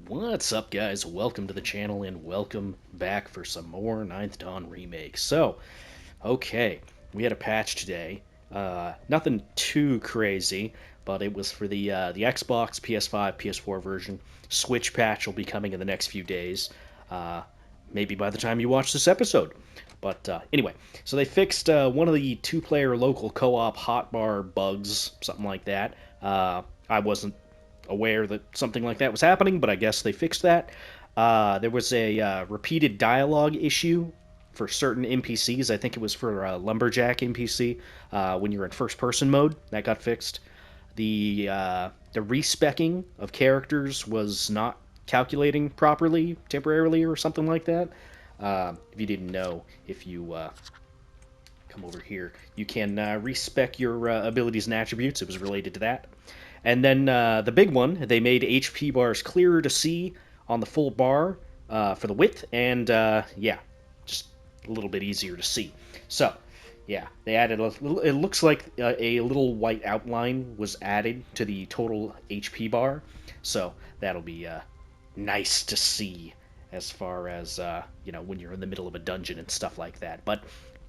What's up, guys? Welcome to the channel and welcome back for some more Ninth Dawn Remake. Okay, we had a patch today. Nothing too crazy, but it was for the Xbox, PS5, PS4 version. Switch patch will be coming in the next few days, maybe by the time you watch this episode. But anyway, so they fixed one of the two-player local co-op hotbar bugs, something like that. I wasn't aware that something like that was happening, but I guess they fixed that. There was a repeated dialogue issue for certain NPCs. I think it was for Lumberjack NPC when you're in first-person mode. That got fixed. The respecking of characters was not calculating properly temporarily or something like that. If you didn't know, if you come over here, you can respec your abilities and attributes. It was related to that. And then the big one, they made HP bars clearer to see on the full bar for the width, and yeah, just a little bit easier to see. So, yeah, they added a little, it looks like a little white outline was added to the total HP bar, so that'll be nice to see as far as, you know, when you're in the middle of a dungeon and stuff like that. But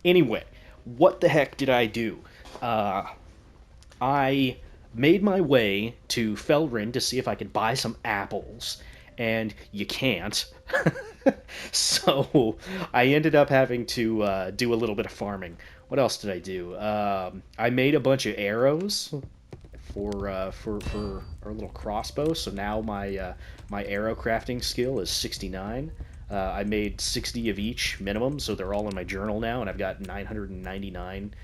anyway, what the heck did I do? I made my way to Felin to see if I could buy some apples, and you can't. So I ended up having to do a little bit of farming. What else did I do? I made a bunch of arrows for our little crossbow. So now my arrow crafting skill is 69. I made 60 of each minimum, so they're all in my journal now, and I've got 999.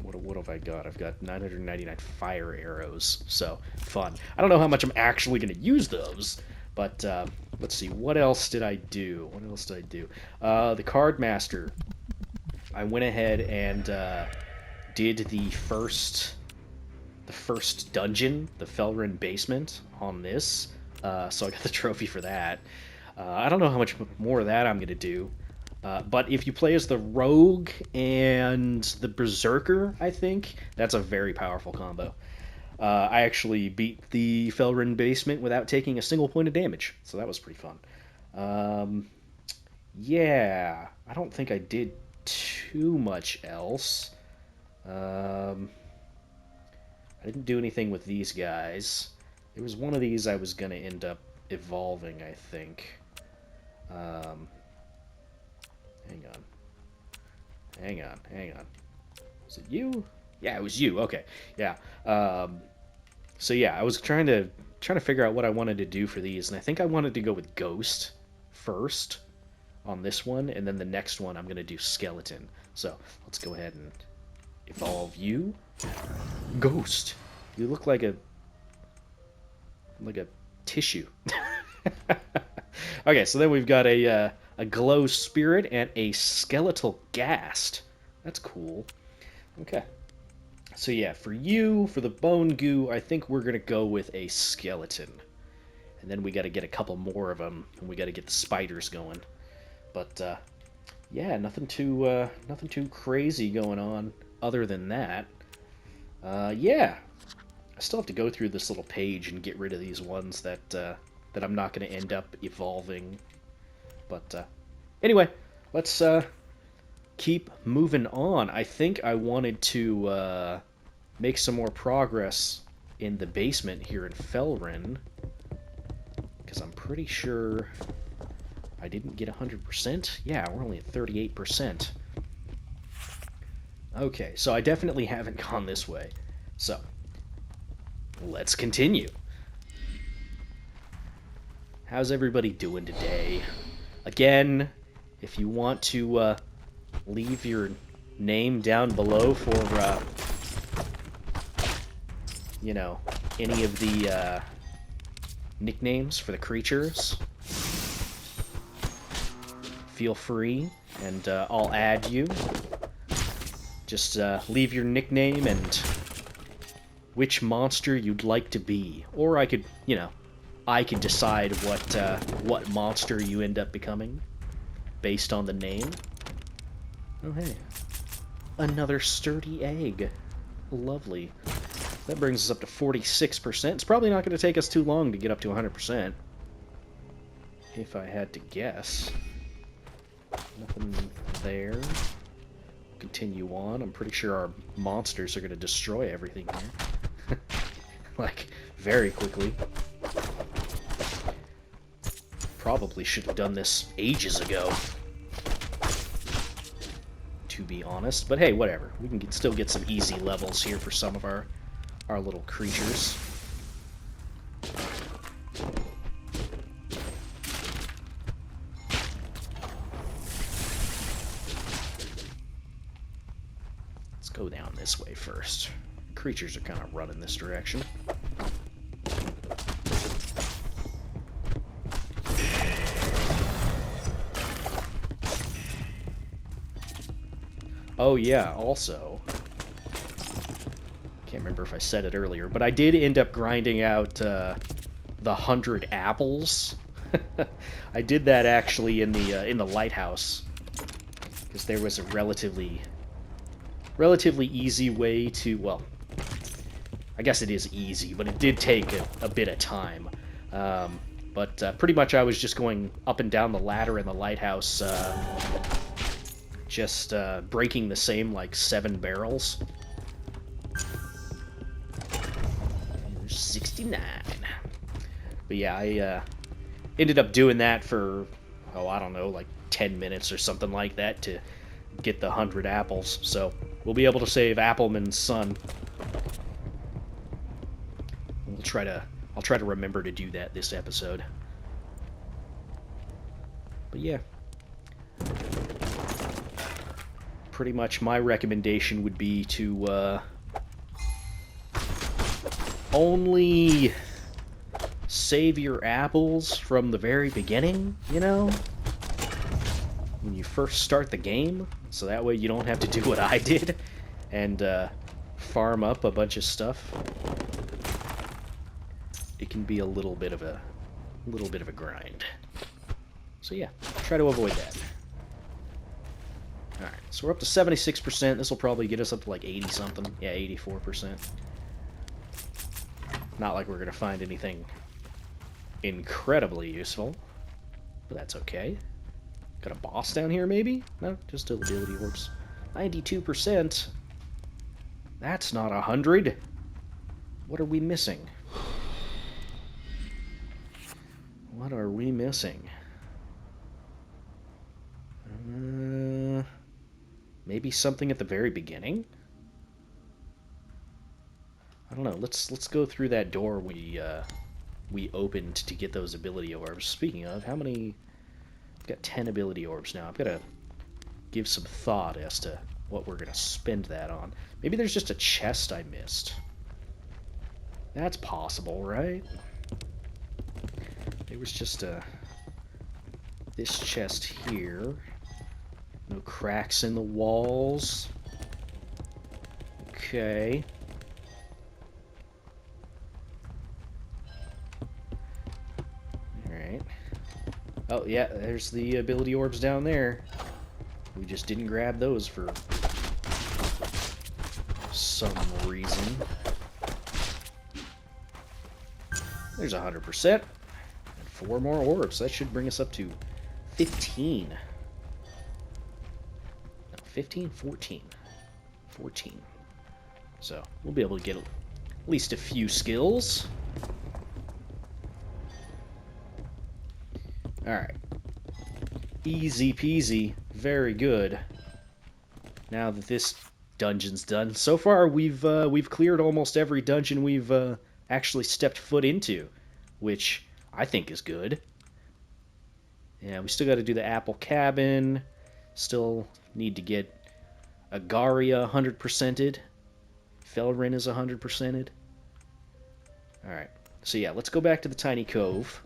What have I got? I've got 999 fire arrows, so fun. I don't know how much I'm actually going to use those, but let's see. What else did I do? The Card Master. I went ahead and did the first dungeon, the Felin basement, on this, so I got the trophy for that. I don't know how much more of that I'm going to do. But if you play as the Rogue and the Berserker, I think, that's a very powerful combo. I actually beat the Felin basement without taking a single point of damage, so that was pretty fun. Yeah, I don't think I did too much else. I didn't do anything with these guys. There was one of these I was going to end up evolving, I think. Hang on. Was it you? Yeah, it was you. Okay, yeah. So yeah, I was trying to figure out what I wanted to do for these, and I think I wanted to go with Ghost first on this one, and then the next one I'm gonna do Skeleton. So let's go ahead and evolve you, Ghost. You look like a tissue. Okay, so then we've got a glow spirit and a skeletal ghast. That's cool. Okay. So yeah, for the bone goo, I think we're gonna go with a skeleton, and then we got to get a couple more of them, and we got to get the spiders going. But yeah, nothing too crazy going on other than that. Yeah, I still have to go through this little page and get rid of these ones that I'm not going to end up evolving. But anyway, let's keep moving on. I think I wanted to make some more progress in the basement here in Felin, because I'm pretty sure I didn't get 100%. Yeah, we're only at 38%. Okay, so I definitely haven't gone this way. So, let's continue. How's everybody doing today? Again, if you want to leave your name down below for, you know, any of the nicknames for the creatures, feel free, and I'll add you. Just leave your nickname and which monster you'd like to be. Or I could, you know, I can decide what monster you end up becoming based on the name. Oh hey, another sturdy egg. Lovely. That brings us up to 46%. It's probably not going to take us too long to get up to 100%. if I had to guess. Nothing there. Continue on. I'm pretty sure our monsters are going to destroy everything here. Like, very quickly. Probably should have done this ages ago, to be honest. But hey, whatever. We can still get some easy levels here for some of our little creatures. Let's go down this way first. Creatures are kind of running this direction. Oh yeah, also, can't remember if I said it earlier, but I did end up grinding out the 100 apples. I did that actually in the lighthouse, because there was a relatively easy way to, well, I guess it is easy, but it did take a bit of time. But pretty much I was just going up and down the ladder in the lighthouse, just breaking the same, like, 7 barrels. There's 69. But yeah, I ended up doing that for, oh, I don't know, like 10 minutes or something like that to get the 100 apples. So we'll be able to save Appleman's son. I'll try to remember to do that this episode. But yeah. Pretty much my recommendation would be to only save your apples from the very beginning, you know? When you first start the game, so that way you don't have to do what I did and farm up a bunch of stuff. It can be a little bit of a grind. So yeah, try to avoid that. Alright, so we're up to 76%. This will probably get us up to like 80-something. Yeah, 84%. Not like we're going to find anything incredibly useful, but that's okay. Got a boss down here, maybe? No, just ability orbs. 92%? That's not 100. What are we missing? What are we missing? Maybe something at the very beginning? I don't know. Let's go through that door we opened to get those ability orbs. Speaking of, how many? I've got 10 ability orbs now. I've got to give some thought as to what we're gonna spend that on. Maybe there's just a chest I missed. That's possible, right? There was just this chest here. No cracks in the walls. Okay. Alright. Oh, yeah, there's the ability orbs down there. We just didn't grab those for some reason. There's 100%. And 4 more orbs. That should bring us up to 15. No, 15? 14. 14. So, we'll be able to get at least a few skills. Alright. Easy peasy. Very good. Now that this dungeon's done. So far, we've cleared almost every dungeon we've actually stepped foot into, which I think is good. Yeah, we still got to do the apple cabin. Still need to get Agaria 100%ed. Felin is 100%ed. Alright. So yeah, let's go back to the tiny cove.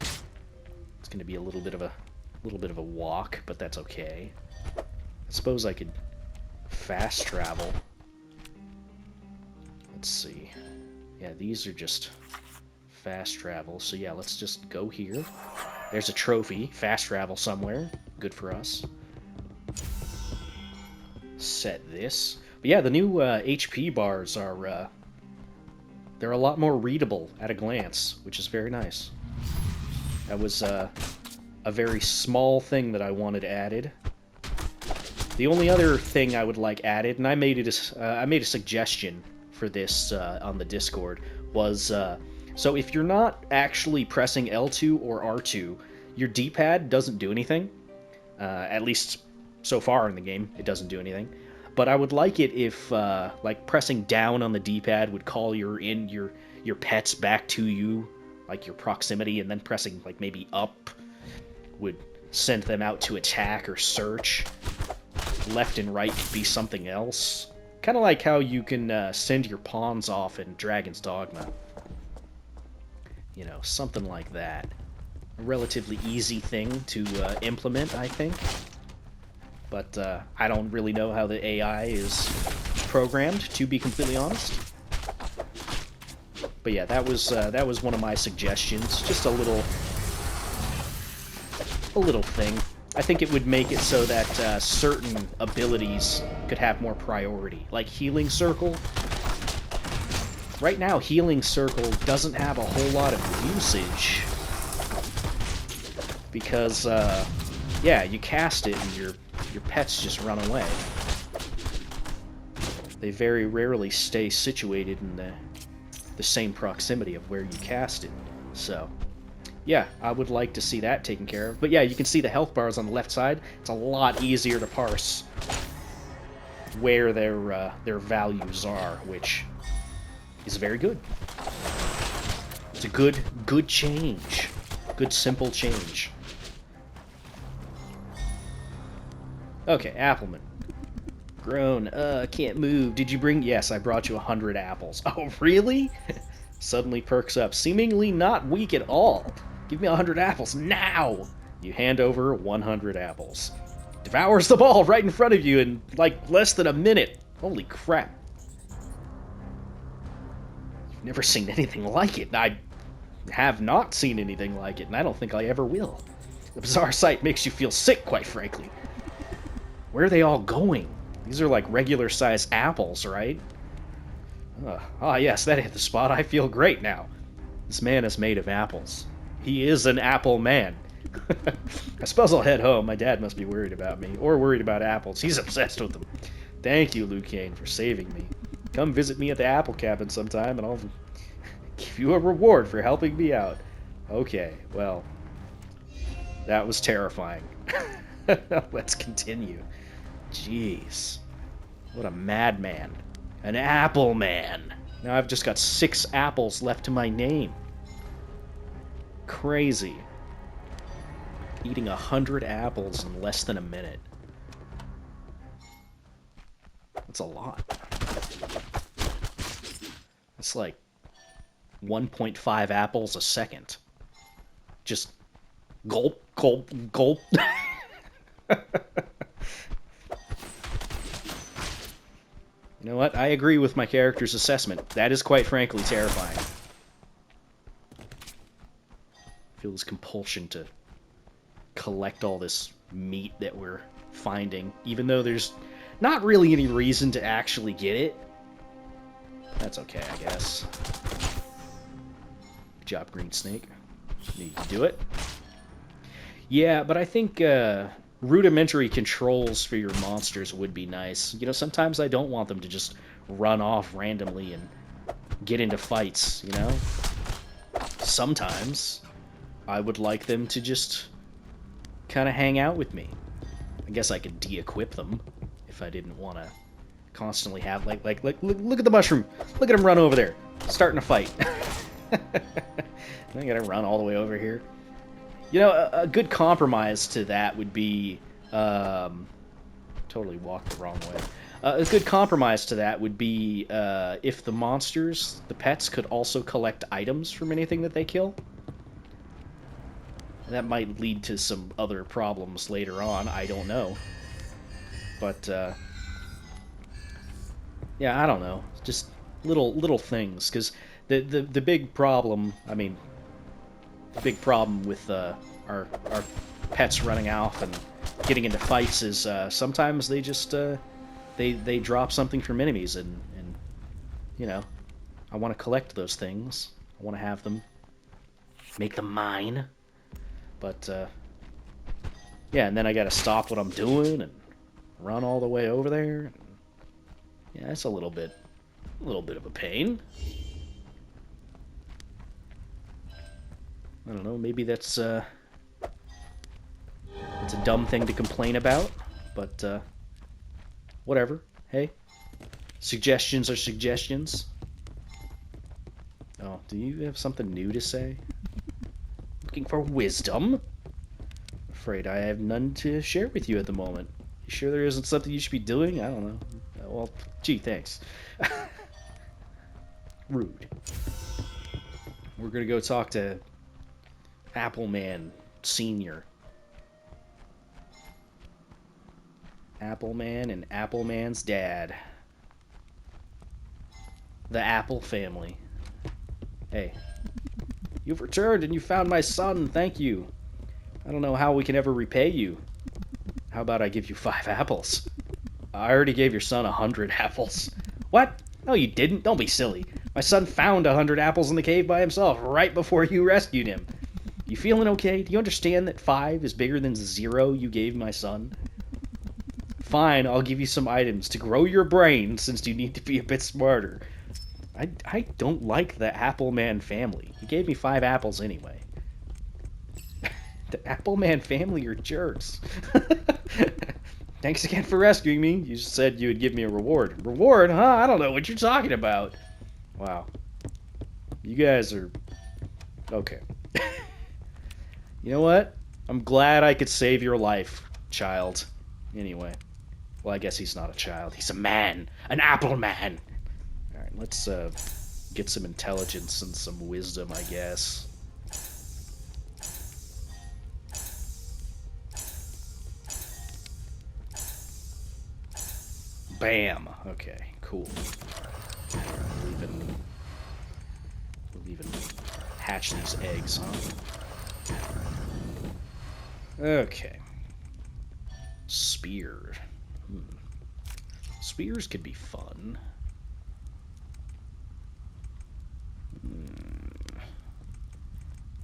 It's going to be a little bit of a walk, but that's okay. I suppose I could fast travel. Let's see. Yeah, these are just fast travel. So yeah, let's just go here. There's a trophy. Fast travel somewhere. Good for us. Set this. But yeah, the new HP bars are they're a lot more readable at a glance, which is very nice. That was a very small thing that I wanted added. The only other thing I would like added, and I made a suggestion for this on the Discord, was so if you're not actually pressing L2 or R2, your D-pad doesn't do anything. At least so far in the game, it doesn't do anything. But I would like it if like pressing down on the D-pad would call your pets back to you, like your proximity, and then pressing like maybe up would send them out to attack or search. Left and right could be something else. Kind of like how you can send your pawns off in Dragon's Dogma. You know, something like that. A relatively easy thing to implement, I think. But I don't really know how the AI is programmed, to be completely honest. But yeah, that was one of my suggestions. Just a little thing. I think it would make it so that certain abilities could have more priority. Like Healing Circle. Right now, Healing Circle doesn't have a whole lot of usage. Because, yeah, you cast it and your pets just run away. They very rarely stay situated in the same proximity of where you cast it. So... yeah, I would like to see that taken care of. But yeah, you can see the health bars on the left side. It's a lot easier to parse where their values are, which is very good. It's a good change. Good, simple change. Okay, Appleman. Grown. Can't move. Did you bring... yes, I brought you 100 apples. Oh, really? Suddenly perks up. Seemingly not weak at all. Give me 100 apples, now! You hand over 100 apples. Devours the ball right in front of you in, like, less than a minute. Holy crap. You've never seen anything like it. I have not seen anything like it, and I don't think I ever will. The bizarre sight makes you feel sick, quite frankly. Where are they all going? These are, like, regular-sized apples, right? Ah, yes, that hit the spot. I feel great now. This man is made of apples. He is an apple man. I suppose I'll head home. My dad must be worried about me, or worried about apples. He's obsessed with them. Thank you, Lucane, for saving me. Come visit me at the apple cabin sometime, and I'll give you a reward for helping me out. Okay, well, that was terrifying. Let's continue. Jeez. What a madman. An apple man. Now I've just got 6 apples left to my name. Crazy. Eating 100 apples in less than a minute. That's a lot. It's like 1.5 apples a second. Just gulp, gulp, gulp. You know what? I agree with my character's assessment. That is quite frankly terrifying. I feel this compulsion to collect all this meat that we're finding, even though there's not really any reason to actually get it. That's okay, I guess. Good job, Green Snake. Need to do it. Yeah, but I think rudimentary controls for your monsters would be nice. You know, sometimes I don't want them to just run off randomly and get into fights, you know? Sometimes I would like them to just kind of hang out with me. I guess I could de-equip them if I didn't want to constantly have, look at the mushroom. Look at him run over there. Starting a fight. I gotta run all the way over here. You know, a good compromise to that would be... totally walked the wrong way. A good compromise to that would be if the monsters, the pets, could also collect items from anything that they kill. That might lead to some other problems later on, I don't know. But, yeah, I don't know. Just little things, because the big problem, I mean, the big problem with our pets running off and getting into fights is sometimes they just they drop something from enemies, and you know, I want to collect those things. I want to have them, make them mine. But, yeah, and then I gotta stop what I'm doing and run all the way over there. Yeah, that's a little bit of a pain. I don't know, maybe that's, it's a dumb thing to complain about, but, whatever. Hey, suggestions are suggestions. Oh, do you have something new to say? Looking for wisdom? Afraid I have none to share with you at the moment. You sure there isn't something you should be doing? I don't know. Well, gee, thanks. Rude. We're gonna go talk to Appleman Senior. Appleman and Appleman's dad. The Apple family. Hey, you've returned and you found my son. Thank you. I don't know how we can ever repay you. How about I give you 5 apples? I already gave your son 100 apples. What? No, you didn't. Don't be silly. My son found 100 apples in the cave by himself right before you rescued him. You feeling okay? Do you understand that 5 is bigger than 0 you gave my son? Fine, I'll give you some items to grow your brain since you need to be a bit smarter. I don't like the Appleman family. He gave me 5 apples anyway. The Appleman family are jerks. Thanks again for rescuing me. You said you would give me a reward. Reward? Huh? I don't know what you're talking about. Wow. You guys are... Okay. You know what? I'm glad I could save your life, child. Anyway. Well, I guess he's not a child. He's a man. An apple man. Alright, let's get some intelligence and some wisdom, I guess. Bam. Okay, cool. We'll even hatch these eggs, huh? Okay. Spear. Spears could be fun.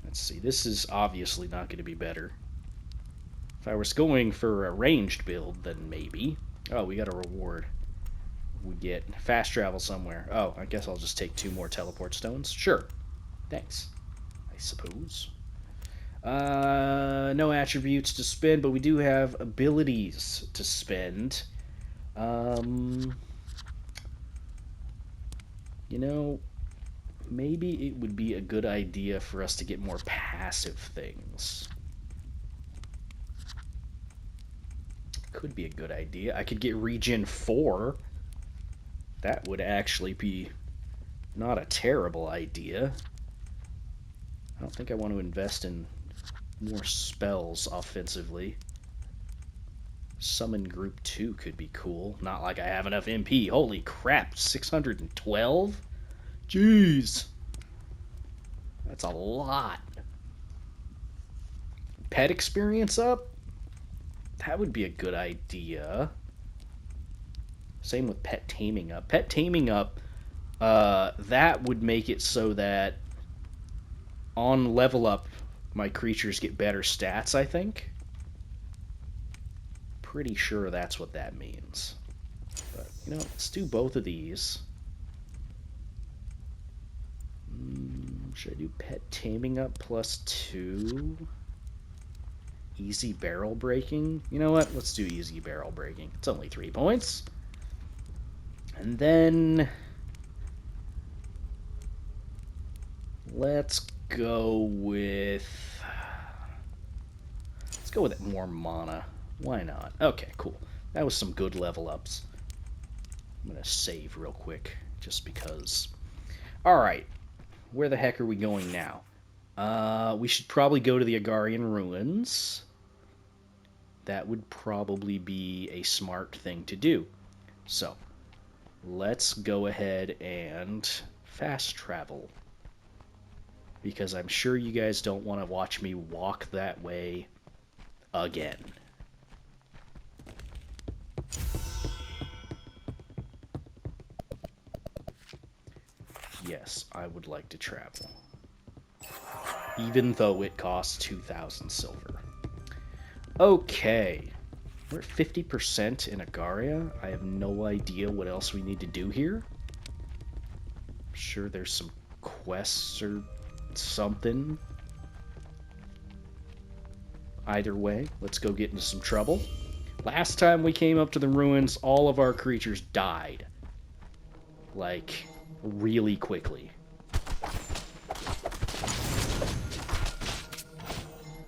Let's see. This is obviously not going to be better. If I was going for a ranged build, then maybe. Oh, we got a reward. We get fast travel somewhere. Oh, I guess I'll just take 2 more teleport stones. Sure. Thanks. I suppose. No attributes to spend, but we do have abilities to spend. You know, maybe it would be a good idea for us to get more passive things. Could be a good idea. I could get regen 4. That would actually be not a terrible idea. I don't think I want to invest in more spells offensively. Summon group 2 could be cool. Not like I have enough MP. Holy crap, 612? Jeez. That's a lot. Pet experience up? That would be a good idea. Same with pet taming up. Pet taming up, that would make it so that on level up, my creatures get better stats, I think. Pretty sure that's what that means. But, you know, let's do both of these. Should I do pet taming up +2? Easy barrel breaking? You know what? Let's do easy barrel breaking. It's only 3 points. And then... let's go with more mana. Why not? Okay, cool. That was some good level ups. I'm gonna save real quick, just because. Alright, where the heck are we going now? We should probably go to the Agarian ruins. That would probably be a smart thing to do. So, let's go ahead and fast travel. Because I'm sure you guys don't want to watch me walk that way again. Yes, I would like to travel. even though it costs 2,000 silver. Okay, we're at 50% in Agaria. I have no idea what else we need to do here. I'm sure there's some quests or something. Either way, let's go get into some trouble. Last time we came up to the ruins, all of our creatures died. Like, really quickly.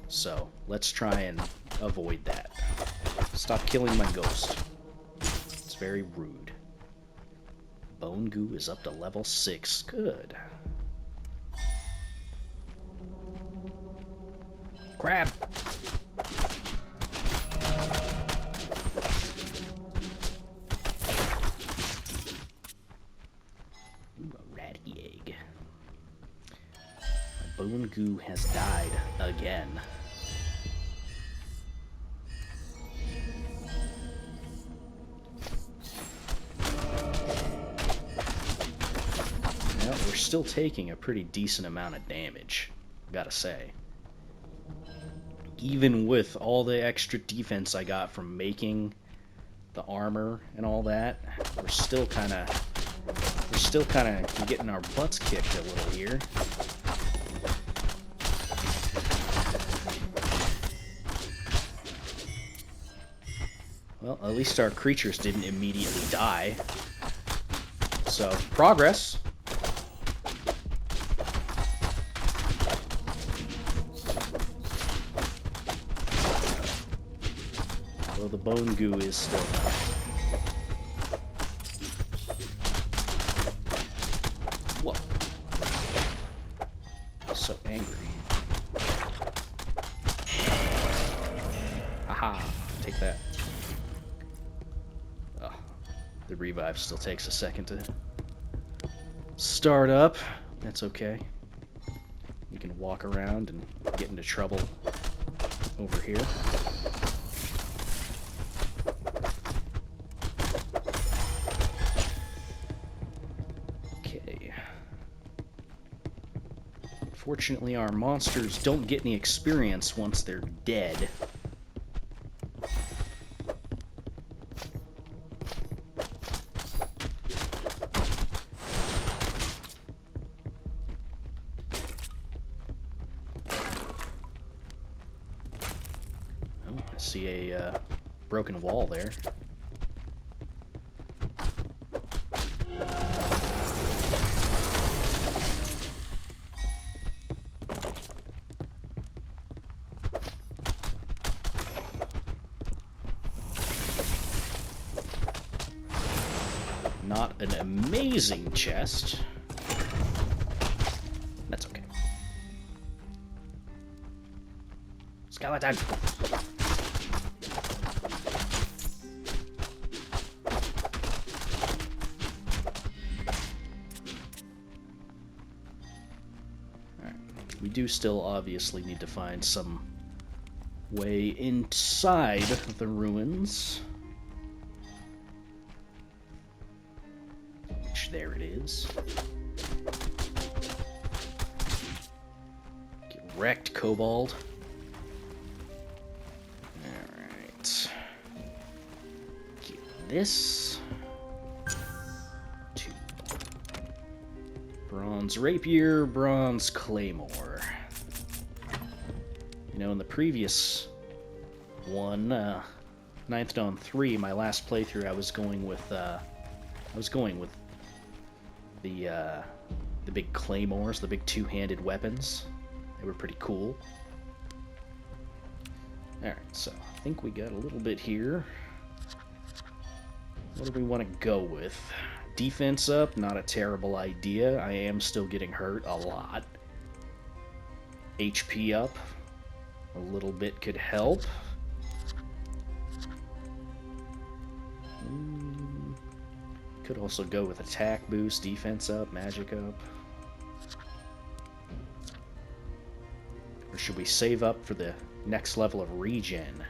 So, let's try and avoid that. Stop killing my ghost. It's very rude. Bone goo is up to level 6. Good. Crab! Ooh, a ratty egg. My bone goo has died again. Well, we're still taking a pretty decent amount of damage, gotta say. Even with all the extra defense I got from making the armor and all that, we're still kind of getting our butts kicked a little here. Well, at least our creatures didn't immediately die. So, progress. Well, the bone goo is still there. Whoa. I'm so angry. Aha! Take that. Oh, the revive still takes a second to start up. That's okay. You can walk around and get into trouble over here. Fortunately, our monsters don't get any experience once they're dead. Oh, I see a broken wall there. Not an amazing chest. That's okay. Skeleton! Alright. We do still obviously need to find some way inside the ruins. There it is. Get wrecked, kobold. Alright. Get this. 2. Bronze rapier, bronze claymore. You know, in the previous one, Ninth Dawn 3, my last playthrough, I was going with the big claymores, the big two-handed weapons. They were pretty cool. Alright, so I think we got a little bit here. What do we want to go with? Defense up, not a terrible idea. I am still getting hurt a lot. HP up, a little bit could help. Could also go with attack boost, defense up, magic up. Or should we save up for the next level of regen?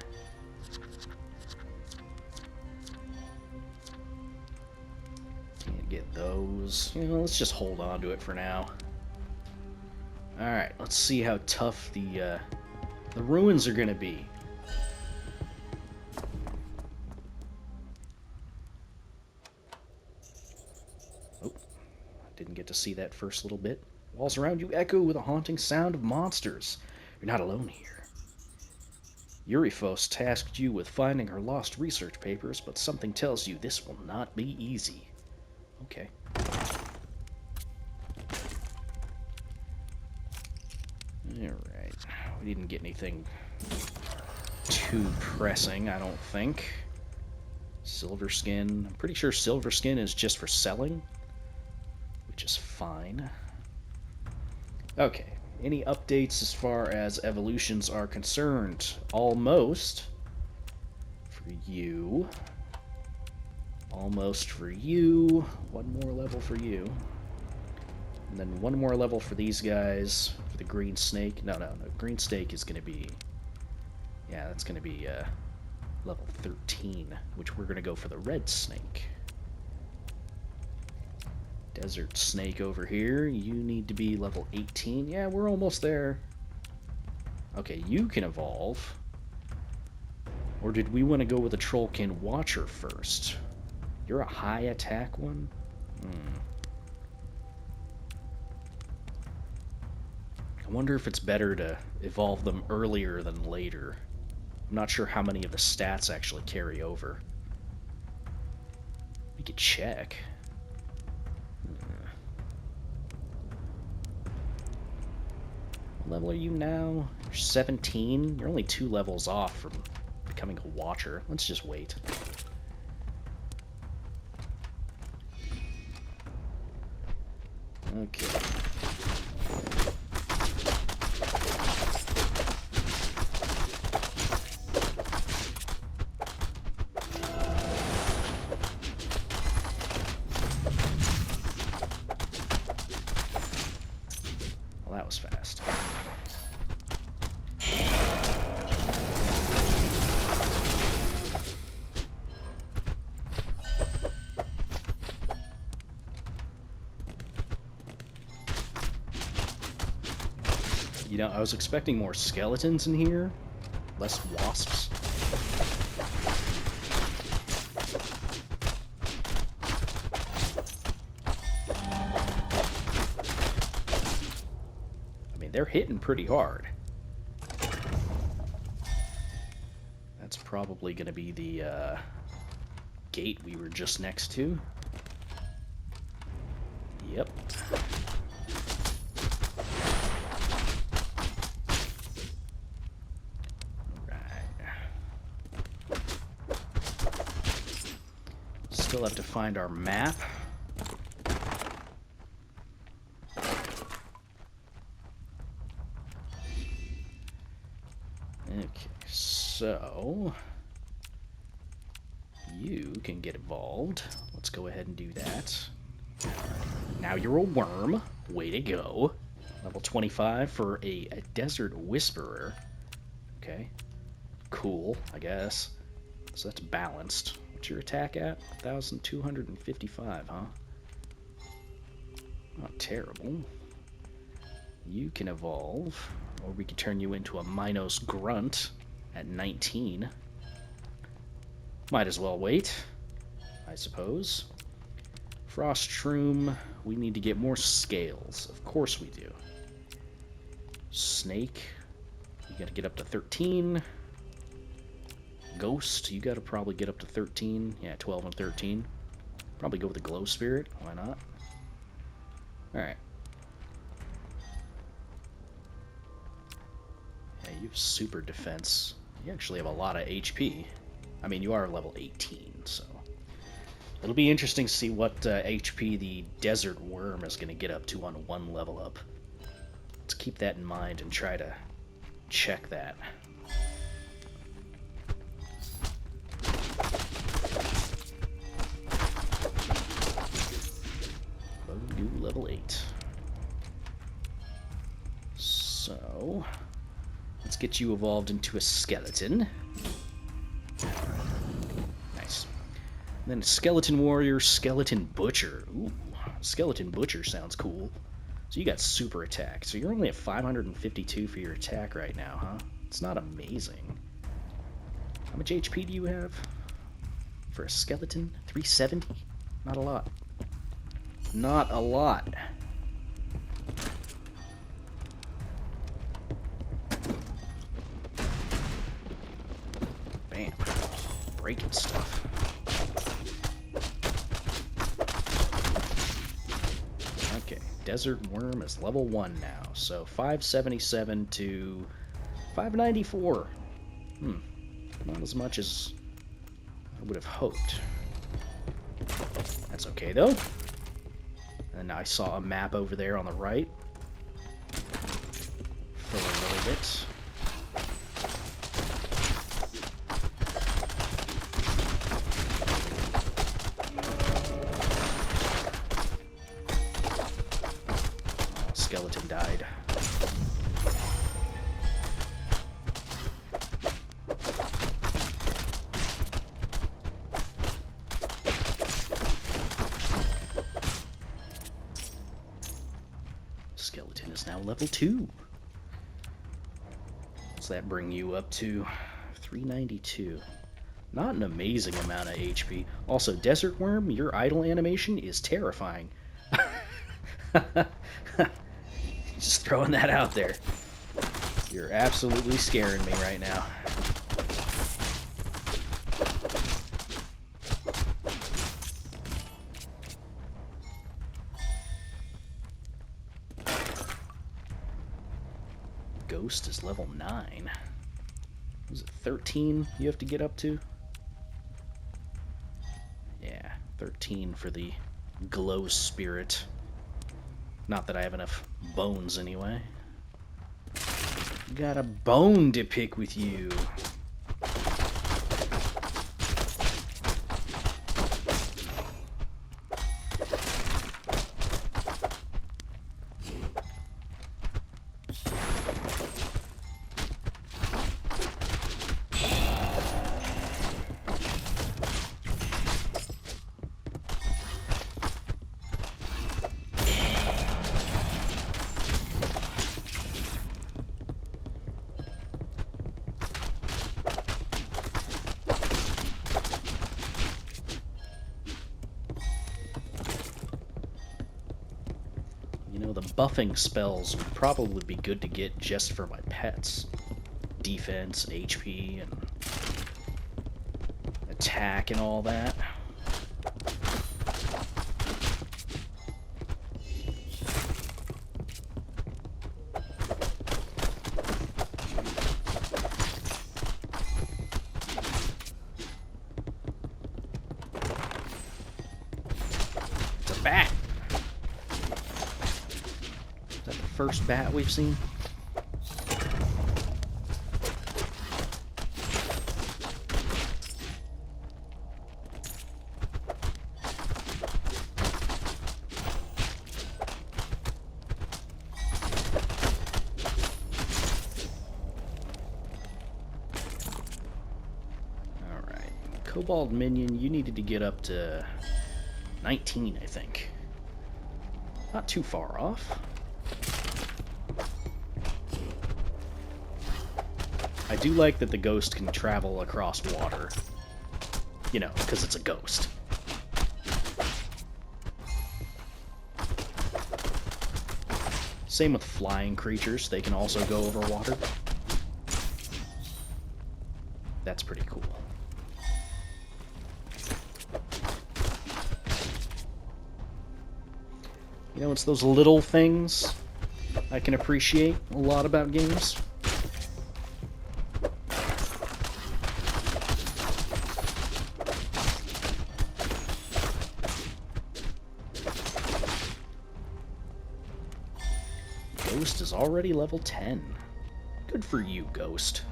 Can't get those. You know, let's just hold on to it for now. Alright, let's see how tough the ruins are gonna be. Oh, didn't get to see that first little bit. Walls around you echo with a haunting sound of monsters. You're not alone here. Eurifos tasked you with finding her lost research papers, but something tells you this will not be easy. Okay. Alright. We didn't get anything too pressing, I don't think. Silver skin. I'm pretty sure silver skin is just for selling, which is fine. Okay. Any updates as far as evolutions are concerned? Almost. For you. Almost for you. One more level for you. And then one more level for these guys. For the green snake. No. Green snake is going to be... Yeah, that's going to be level 13. Which we're going to go for the red snake. Desert snake over here. You need to be level 18. Yeah, we're almost there. Okay, you can evolve. Or did we want to go with a Trollkin Watcher first? You're a high attack one? I wonder if it's better to evolve them earlier than later. I'm not sure how many of the stats actually carry over. We could check. What level are you now? You're 17? You're only 2 levels off from becoming a Watcher. Let's just wait. Okay. Well, that was fast. You know, I was expecting more skeletons in here, less wasps. I mean, they're hitting pretty hard. That's probably going to be the gate we were just next to. Yep. Still have to find our map. Okay, so you can get evolved. Let's go ahead and do that. Now you're a worm. Way to go. Level 25 for a desert whisperer. Okay. Cool, I guess. So that's balanced. What's your attack at? 1,255, huh? Not terrible. You can evolve, or we could turn you into a Minos Grunt at 19. Might as well wait, I suppose. Frost Shroom, we need to get more scales. Of course we do. Snake, you gotta get up to 13. Ghost, you gotta probably get up to 13. Yeah, 12 and 13. Probably go with the Glow Spirit. Why not? Alright. Yeah, you have super defense. You actually have a lot of HP. I mean, you are level 18, so... It'll be interesting to see what HP the Desert Worm is gonna get up to on one level up. Let's keep that in mind and try to check that. Level 8. So, let's get you evolved into a skeleton. Nice. And then a skeleton warrior, skeleton butcher. Ooh, skeleton butcher sounds cool. So you got super attack. So you're only at 552 for your attack right now, huh? It's not amazing. How much HP do you have? For a skeleton? 370? Not a lot. Not a lot. Bam. Breaking stuff. Okay, Desert Worm is level 1 now, so 577 to 594. Not as much as I would have hoped. That's okay, though. And I saw a map over there on the right for a little bit. Skeleton died. Skeleton is now level 2. What's that bring you up to? 392. Not an amazing amount of HP. Also, Desert Worm, your idle animation is terrifying. Just throwing that out there. You're absolutely scaring me right now. Ghost is level 9. Was it 13 you have to get up to? Yeah, 13 for the glow spirit. Not that I have enough bones anyway. Got a bone to pick with you. The buffing spells would probably be good to get just for my pets. Defense, HP, and attack and all that. It's a bat! First bat we've seen. Alright. Kobold minion, you needed to get up to 19, I think. Not too far off. I do like that the ghost can travel across water. You know, because it's a ghost. Same with flying creatures. They can also go over water. That's pretty cool. You know, it's those little things I can appreciate a lot about games. Ghost is already level 10. Good for you, Ghost.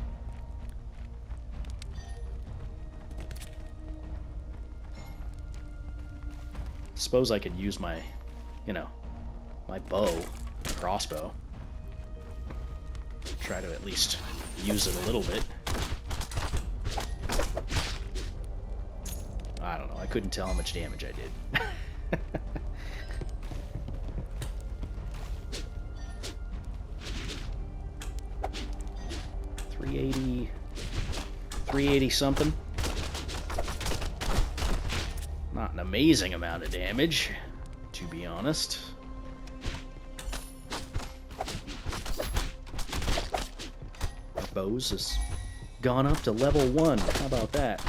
Suppose I could use my, my bow, crossbow. Try to at least use it a little bit. I don't know, I couldn't tell how much damage I did. 380... 380 something. Not an amazing amount of damage, to be honest. Our bows has gone up to level 1. How about that?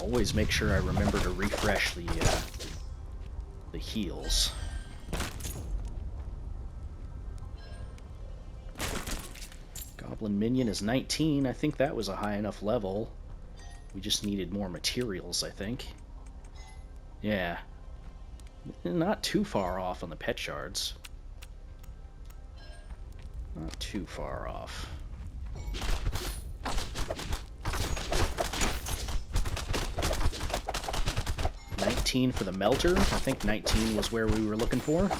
Always make sure I remember to refresh the heals. Goblin minion is 19. I think that was a high enough level. We just needed more materials, I think. Yeah. Not too far off on the pet shards. Not too far off. 19 for the melter. I think 19 was where we were looking for.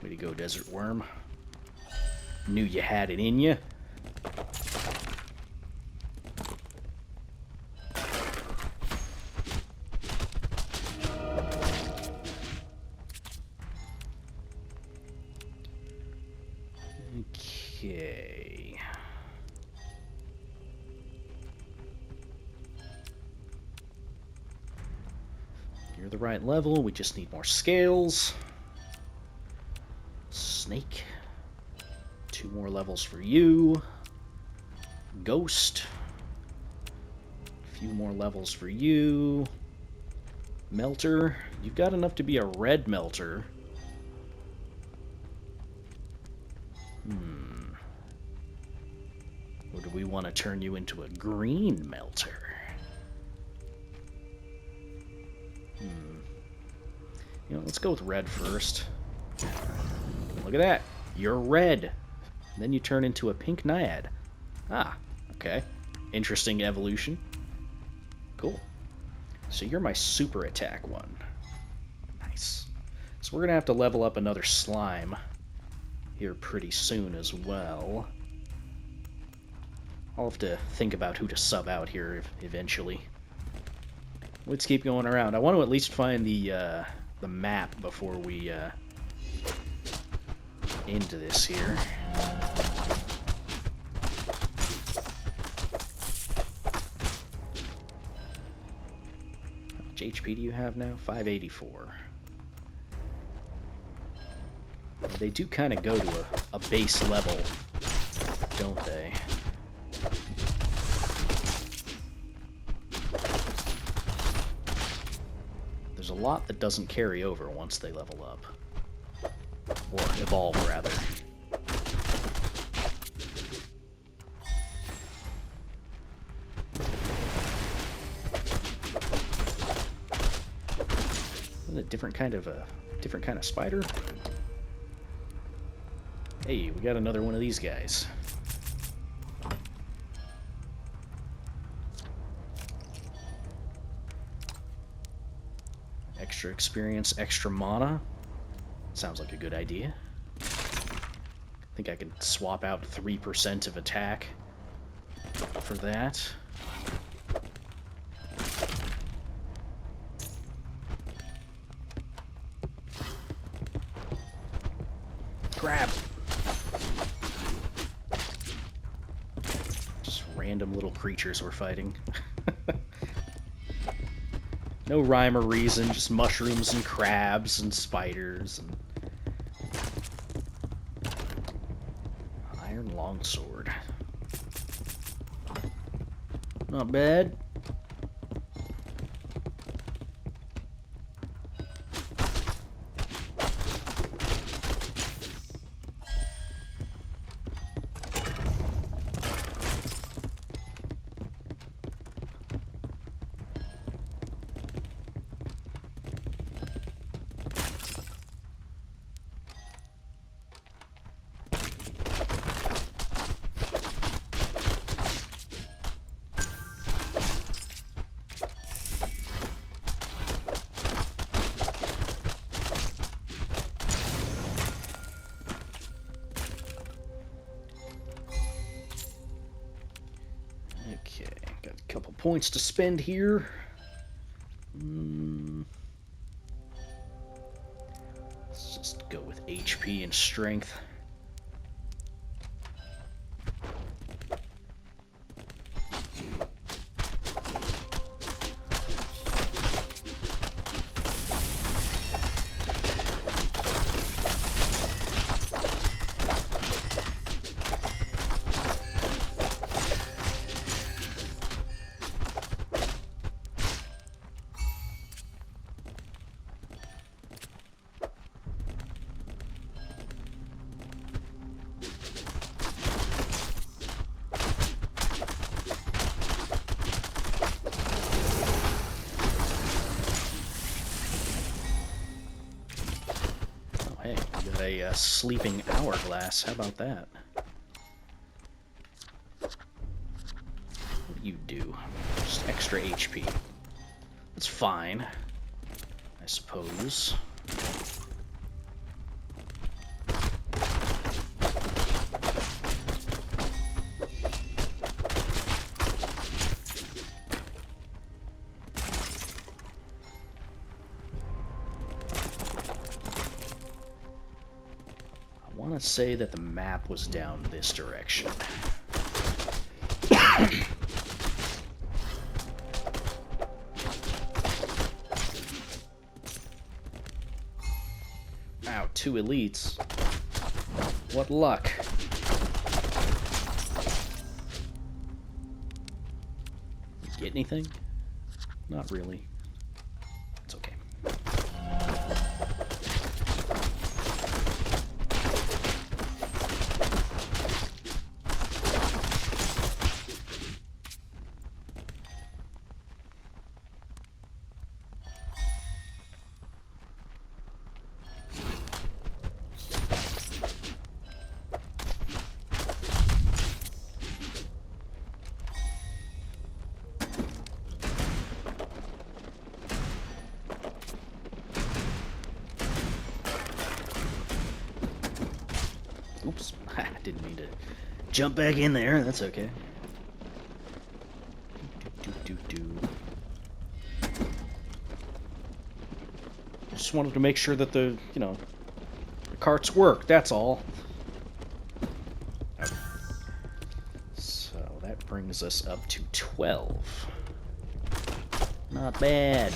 Way to go, Desert Worm. Knew you had it in you. Okay. You're the right level. We just need more scales. Snake. 2 more levels for you. Ghost. A few more levels for you. Melter. You've got enough to be a red melter. Or do we want to turn you into a green melter? You know, let's go with red first. Look at that. You're red. Then you turn into a pink naiad. Ah, okay. Interesting evolution. Cool. So you're my super attack one. Nice. So we're going to have to level up another slime here pretty soon as well. I'll have to think about who to sub out here eventually. Let's keep going around. I want to at least find the map before we into this here. How much HP do you have now? 584. They do kind of go to a base level, don't they? There's a lot that doesn't carry over once they level up. Or evolve, rather. A different kind of spider. Hey, we got another one of these guys. Extra experience, extra mana. Sounds like a good idea. I think I can swap out 3% of attack for that. Grab! Just random little creatures we're fighting. No rhyme or reason, just mushrooms and crabs and spiders and... Iron longsword. Not bad. Couple points to spend here. Let's just go with HP and strength. Hey, we got a sleeping hourglass. How about that? What do you do? Just extra HP. That's fine, I suppose. I want to say that the map was down this direction. Wow, 2 elites. What luck. Get anything? Not really. It's okay. Oops, I didn't mean to jump back in there. That's okay. Just wanted to make sure that the carts work. That's all. Okay. So that brings us up to 12. Not bad.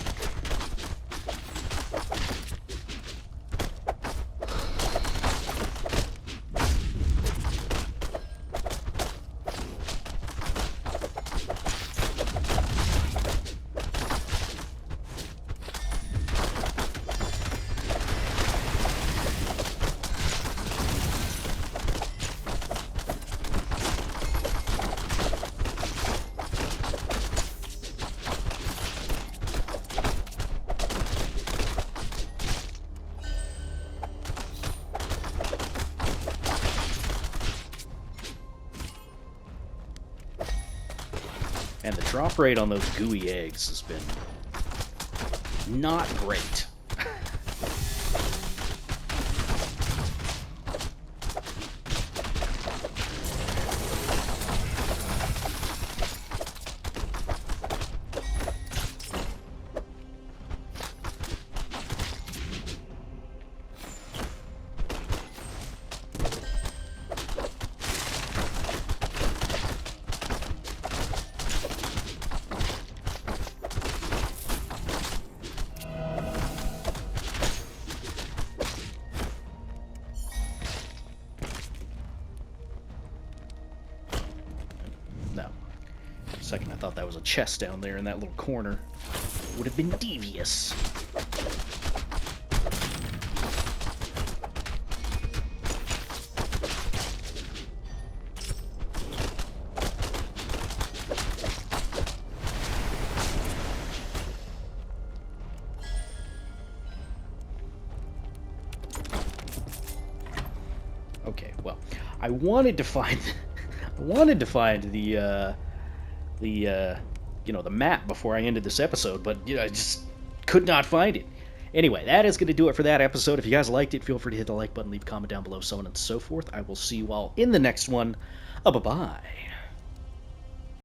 And the drop rate on those gooey eggs has been not great. No. For a second I thought that was a chest down there in that little corner. Would have been devious. Okay, well, I wanted to find the map before I ended this episode, but I just could not find it. Anyway, that is going to do it for that episode. If you guys liked it, feel free to hit the like button, leave a comment down below, so on and so forth. I will see you all in the next one. Bye-bye.